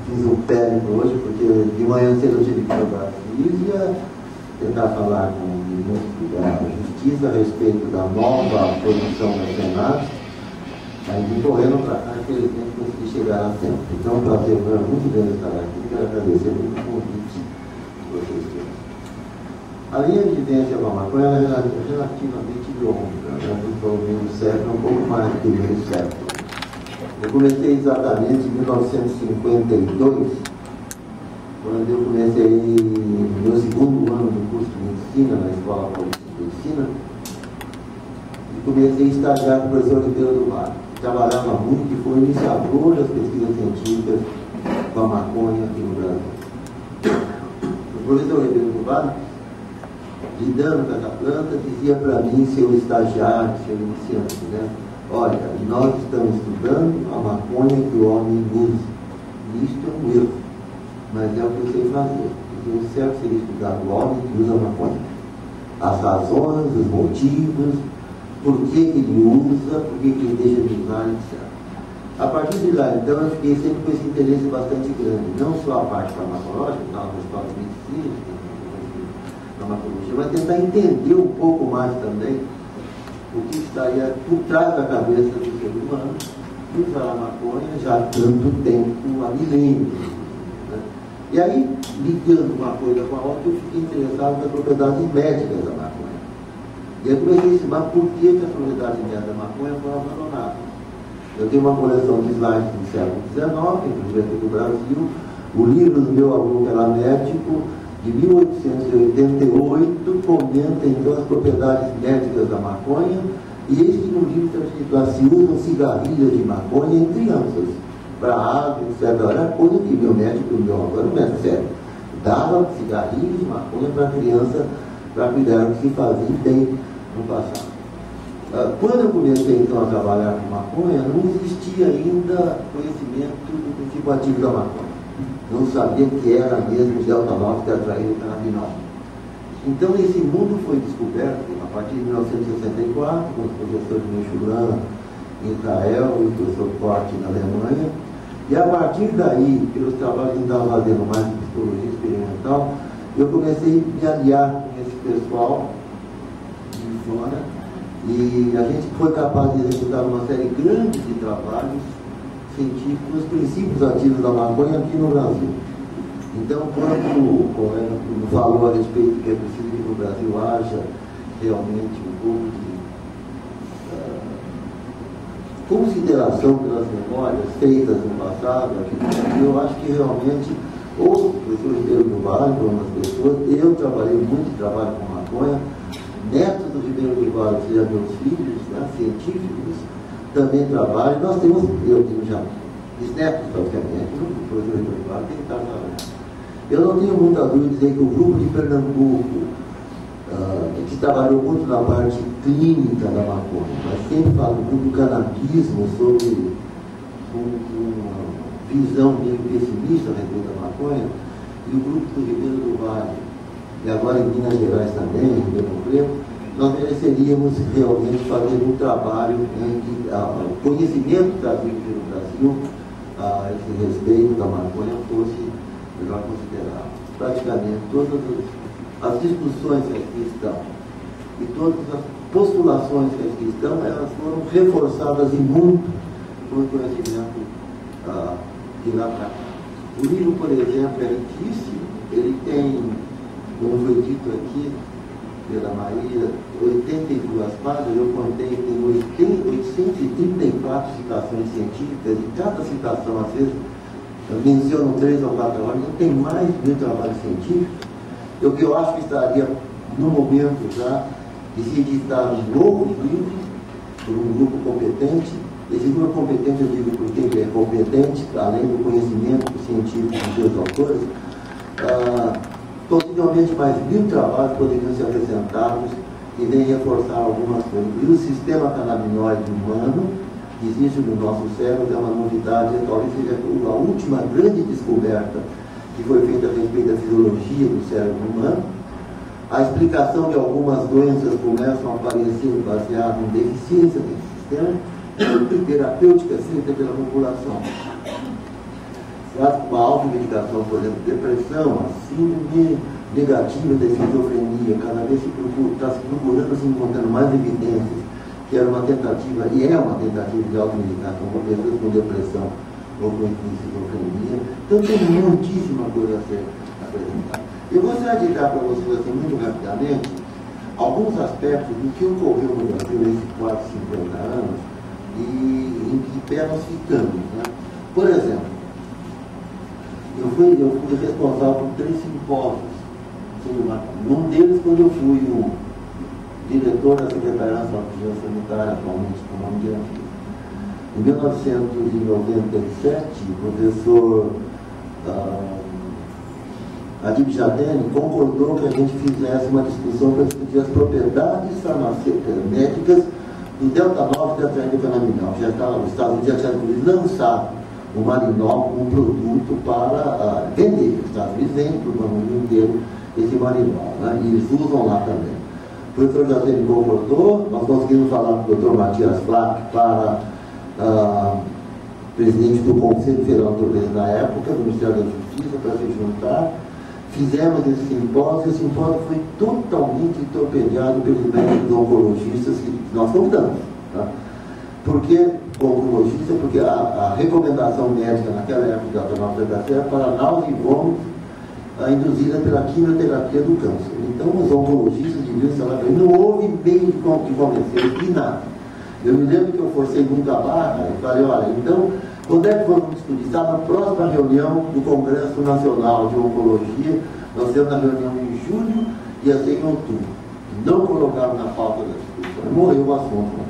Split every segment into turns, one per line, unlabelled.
fiz um périplo hoje, porque de manhã cedo eu tive que ir para Brasília, tentar falar com o ministro da Justiça a respeito da nova produção do Senado. Aí vim correndo para cá, infelizmente consegui chegar a tempo. Então, é um prazer muito grande estar aqui. Quero agradecer muito o convite de vocês todos. A minha vivência com a maconha é relativamente longa, né? Pelo meio século, um pouco mais do que meio século. Eu comecei exatamente em 1952, quando eu comecei meu segundo ano do curso de medicina na Escola Paulista de Medicina, e comecei a estagiar com o professor Ribeiro do Vale. Trabalhava muito e foi iniciador das pesquisas científicas com a maconha aqui no Brasil. O professor Ribeiro do Vale, lidando com essa planta, dizia para mim, seu estagiário, seu iniciante, né? Olha, nós estamos estudando a maconha que o homem usa. Isto é um erro, mas é o que eu sei fazer. Porque o certo seria estudar o homem que usa a maconha. As razões, os motivos, por que ele usa, por que ele deixa de usar, etc. A partir de lá, então, eu fiquei sempre com esse interesse bastante grande. Não só a parte farmacológica, que estava na escola de medicina, farmacologia, mas tentar entender um pouco mais também o que estaria por trás da cabeça do ser humano que usar a maconha já há tanto tempo, há milênios. Né? E aí, ligando uma coisa com a outra, eu fiquei interessado nas propriedades médicas da maconha. E aí comecei a estimar por que as propriedades médicas da maconha foram abandonadas. Eu tenho uma coleção de slides do século XIX, inclusive aqui do Brasil, o livro do meu avô, que era médico, de 1888, comenta então as propriedades médicas da maconha, e eis que no livro está escrito lá, se usam cigarrilhas de maconha em crianças, para água, etc. Era coisa que meu médico, meu avô, era um médico sério, dava cigarrilhos de maconha para a criança, para cuidar do que se fazia bem no passado. Quando eu comecei então a trabalhar com maconha, não existia ainda conhecimento do princípio ativo da maconha. Não sabia que era mesmo delta-9 tetraidrocannabinol. Então esse mundo foi descoberto a partir de 1964, com os professores Michulan em Israel e o professor Corte na Alemanha, e a partir daí, pelos trabalhos que eu estava fazendo mais de psicologia experimental, eu comecei a me aliar com esse pessoal de fora, e a gente foi capaz de executar uma série grande de trabalhos científicos, os princípios ativos da maconha aqui no Brasil. Então, quando o colega falou a respeito que é preciso que no Brasil haja realmente um pouco de consideração pelas memórias feitas no passado aqui no Brasil, eu acho que realmente, ou o professor Ribeiro do Vale, algumas pessoas, eu trabalhei muito, trabalho com maconha, netos do Ribeiro do Vale, ou seja, meus filhos, né, científicos, também trabalho. Nós temos, eu tenho já bisnetos praticamente, o professor Ribeiro do Vale tem que estar trabalhando. Eu não tenho muita dúvida de dizer que o grupo de Pernambuco, que trabalhou muito na parte clínica da maconha, mas sempre fala do grupo do canabismo, sobre uma visão meio pessimista a respeito da maconha, e o grupo do Ribeiro do Vale, e agora em Minas Gerais também, em Ribeirão Preto, nós mereceríamos realmente fazer um trabalho em que o conhecimento trazido pelo Brasil a esse respeito da maconha fosse melhor considerado. Praticamente todas as discussões que aqui estão e todas as postulações que aqui estão, elas foram reforçadas e muito com o conhecimento de lá para cá. O livro, por exemplo, é riquíssimo, ele tem, como foi dito aqui pela Maria, 82 páginas, eu contei, tem 834 citações científicas, e cada citação, às vezes, eu menciono 3 ou 4 horas, então tem mais de 1000 trabalhos científicos. O que eu acho que estaria, no momento já, de se editar um novo livro por um grupo competente. Esse grupo competente, eu digo porque ele é competente, além do conhecimento científico dos seus autores, possivelmente mais 1000 trabalhos poderiam ser acrescentados e nem reforçar algumas coisas. E o sistema canabinoide humano, que existe no nosso cérebro, é uma novidade, talvez seja a última grande descoberta que foi feita a respeito da fisiologia do cérebro humano. A explicação de algumas doenças começam a aparecer baseado em deficiência desse sistema, e terapêutica feita pela população. casos com uma automedicação, por exemplo, depressão, a síndrome negativa da esquizofrenia, cada vez está se procurando, se encontrando mais evidências que era uma tentativa, e é uma tentativa de automedicação com pessoas com depressão ou com esquizofrenia. Então tem muitíssima coisa a ser apresentada. Eu gostaria de dar para vocês, assim, muito rapidamente, alguns aspectos do que ocorreu no Brasil nesses 40, 50 anos e em que pé nós ficamos, né? Por exemplo, eu fui responsável por 3 simpósios sobre maconha. Um deles, quando eu fui o diretor da Secretaria Nacional de Vigilância Sanitária, atualmente com o nome de antigo. Em 1997, o professor Adib Jadene concordou que a gente fizesse uma discussão para discutir as propriedades farmacêuticas médicas do Delta-9 e da tetrahidrocannabinol. Já estava, os Estados Unidos já tinham lançado o marinol como um produto para vender. Os Estados Unidos vendem para o mundo inteiro esse marinol, né? E eles usam lá também. O professor Jadene concordou, nós conseguimos falar com o Dr. Matias Flack para presidente do Conselho Federal na época, do Ministério da Justiça, para se juntar. Fizemos esse simpósio, e o simpósio foi totalmente torpedeado pelos médicos oncologistas que nós convidamos. Tá? Por que oncologista? Porque a recomendação médica naquela época da nossa era para náusea e vômito induzida pela quimioterapia do câncer. Então os oncologistas deviam se falar, não houve meio de convencer de nada. Eu me lembro que eu forcei muito a barra e falei, olha, então, quando é que vamos discutir? Está na próxima reunião do Congresso Nacional de Oncologia, nós temos na reunião em julho e ia ser em outubro. Não colocaram na pauta da discussão. Morreu o assunto. Né?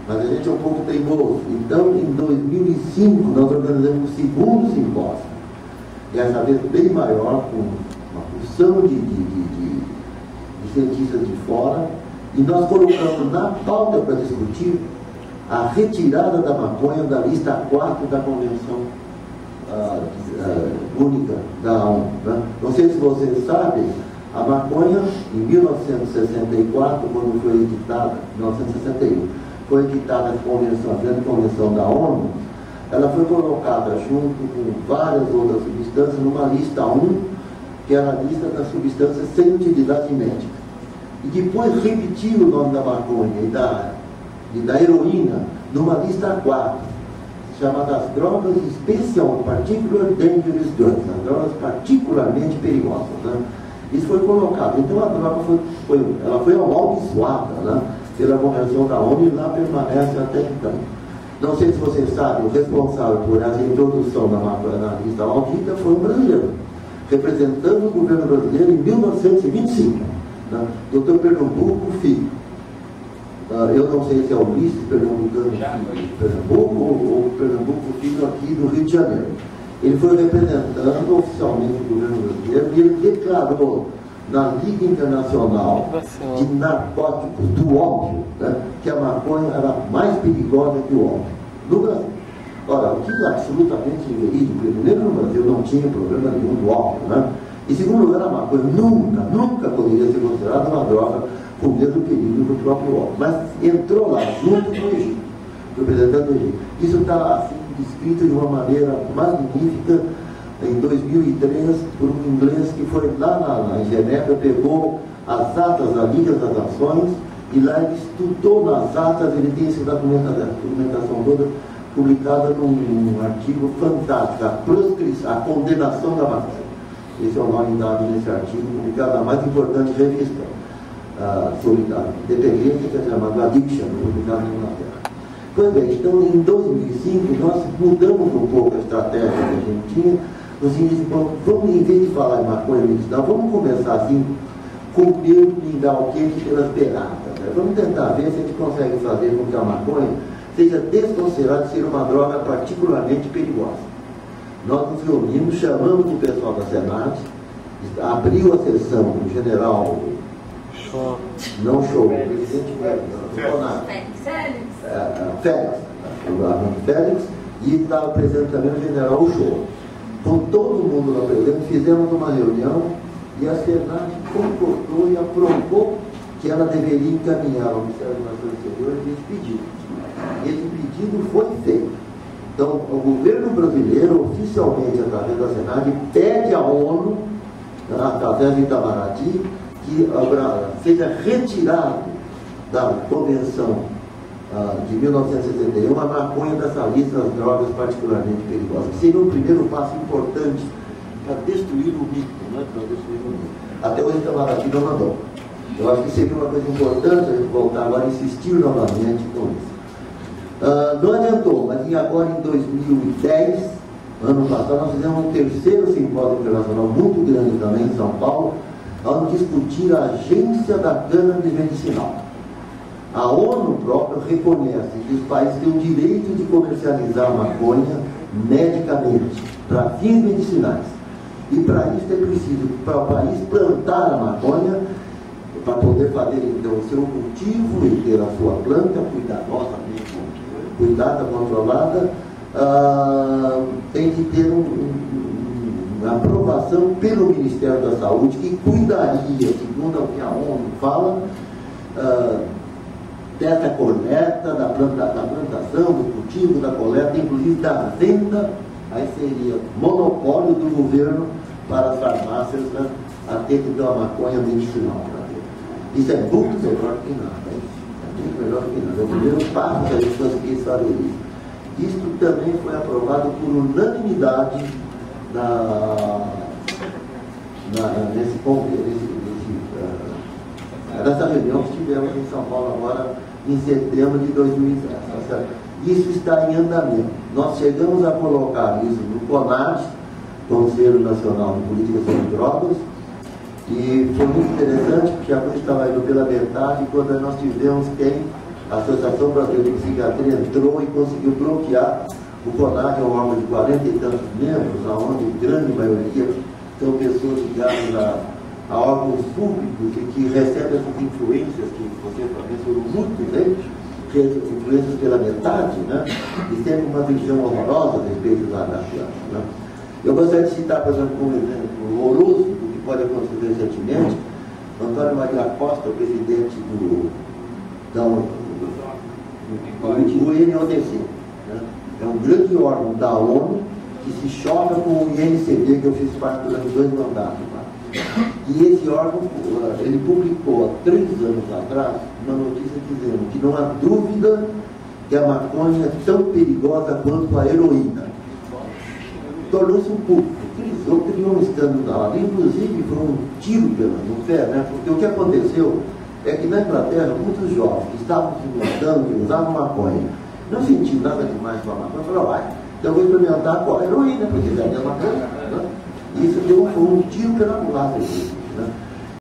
Mas a gente é um pouco teimoso. Então, em 2005, nós organizamos o segundo simpósio. Dessa vez bem maior, com uma porção de cientistas de fora, e nós colocamos na pauta para discutir a retirada da maconha da lista 4 da Convenção Única da ONU. Né? Não sei se vocês sabem, a maconha, em 1964, quando foi editada, 1961, foi editada a grande convenção da ONU, ela foi colocada junto com várias outras substâncias numa lista 1, que era a lista das substâncias sem utilidade médica. E depois repetiu o nome da maconha e da heroína numa lista 4, chamada drogas particular dangerous drugs, as drogas particularmente perigosas. Né? Isso foi colocado. Então a droga foi amaldiçoada, né, pela Convenção da ONU e lá permanece até então. Não sei se vocês sabem, o responsável por essa introdução da maconha na lista maldita foi um brasileiro, representando o governo brasileiro em 1925. Dr. Pernambuco Filho. Eu não sei se é Ulisses Pernambucano de Pernambuco ou Pernambuco Filho aqui do Rio de Janeiro. Ele foi representando oficialmente o governo brasileiro e ele declarou na Liga Internacional de Narcóticos do Ópio, né, que a maconha era mais perigosa que o ópio no Brasil. Ora, o que é absolutamente inverídico, primeiro no Brasil não tinha problema nenhum do ópio, né? E segundo lugar, a maconha nunca poderia ser considerada uma droga com o mesmo perigo do próprio ópio. Mas entrou lá junto com o Egito, representando o Egito. Isso está assim, descrito de uma maneira magnífica em 2003 por um inglês que foi lá em Genebra, pegou as atas da Liga das Nações e lá ele estudou nas atas, ele tem essa documentação toda publicada num artigo fantástico, a condenação da maconha. Esse é o nome dado nesse artigo, publicado na mais importante revista sobre a dependência, que é chamada Addiction, publicada na Inglaterra. Pois bem, então em 2005 nós mudamos um pouco a estratégia que a gente tinha, no sentido de, vamos, em vez de falar em maconha medicinal, vamos começar assim, com o dedo em dar o quente pelas beiradas. Né? Vamos tentar ver se a gente consegue fazer com que a maconha seja desconsiderada de ser uma droga particularmente perigosa. Nós nos reunimos, chamamos o pessoal da Senat, abriu a sessão com o general o presidente Félix, e estava presente também o general Show. Com todo mundo lá presente, fizemos uma reunião e a Senat concordou e aprovou que ela deveria encaminhar ao Ministério das Relações Exteriores esse pedido. Esse pedido foi feito. Então, o governo brasileiro, oficialmente, através da Senad, pede à ONU, através de Itamaraty, que seja retirado da Convenção de 1971 a maconha dessa lista das drogas particularmente perigosas, que seria um primeiro passo importante para destruir o mito, né? Para destruir o mito. Até hoje Itamaraty não mandou. Eu acho que seria uma coisa importante a gente voltar agora a insistir novamente com isso. Não adiantou, mas agora em 2010, ano passado, nós fizemos um terceiro simpósio internacional muito grande também em São Paulo, onde discutir a agência da cannabis medicinal. A ONU própria reconhece que os países têm o direito de comercializar a maconha medicamente, para fins medicinais. E para isso é preciso, para o país plantar a maconha, para poder fazer então o seu cultivo e ter a sua planta cuidadosamente, cuidada, controlada, tem que ter uma aprovação pelo Ministério da Saúde, que cuidaria, segundo o que a ONU fala, dessa coleta, da plantação, do cultivo, da coleta, inclusive da venda. Aí seria monopólio do governo para as farmácias, né, a ter que ter uma maconha medicinal para ter. Isso é muito melhor que nada. É muito melhor que nada. É o primeiro passo que a gente conseguir fazer isso. Isso também foi aprovado por unanimidade nessa reunião que tivemos em São Paulo agora em setembro de 2010. Isso está em andamento. Nós chegamos a colocar isso no CONAD, Conselho Nacional de Política sobre Drogas, e foi muito interessante porque a coisa estava indo pela metade quando nós tivemos quem, a Associação Brasileira de Psiquiatria entrou e conseguiu bloquear. O CONAD é um órgão de 40 e tantos membros, onde a grande maioria são pessoas ligadas a órgãos públicos e que recebem essas influências que você mencionou muito, né? Influências pela metade, né? E tem uma visão horrorosa a respeito da planta, né? Eu gostaria de citar, por exemplo, um exemplo horroroso do que pode acontecer recentemente. Antônio Maria Costa, o presidente do UNODC, né? É um grande órgão da ONU que se choca com o INCB, que eu fiz parte durante 2 mandatos. E esse órgão, ele publicou há 3 anos atrás uma notícia dizendo que não há dúvida que a maconha é tão perigosa quanto a heroína. Tornou-se um público. Criou um escândalo. Inclusive foi um tiro no pé, né? Porque o que aconteceu é que na Inglaterra muitos jovens que estavam se mudando, que usavam maconha, não sentiam nada demais com a maconha, falaram, então eu vou experimentar com a heroína, porque é a mesma coisa, né? Isso foi um tiro pela culatra, né?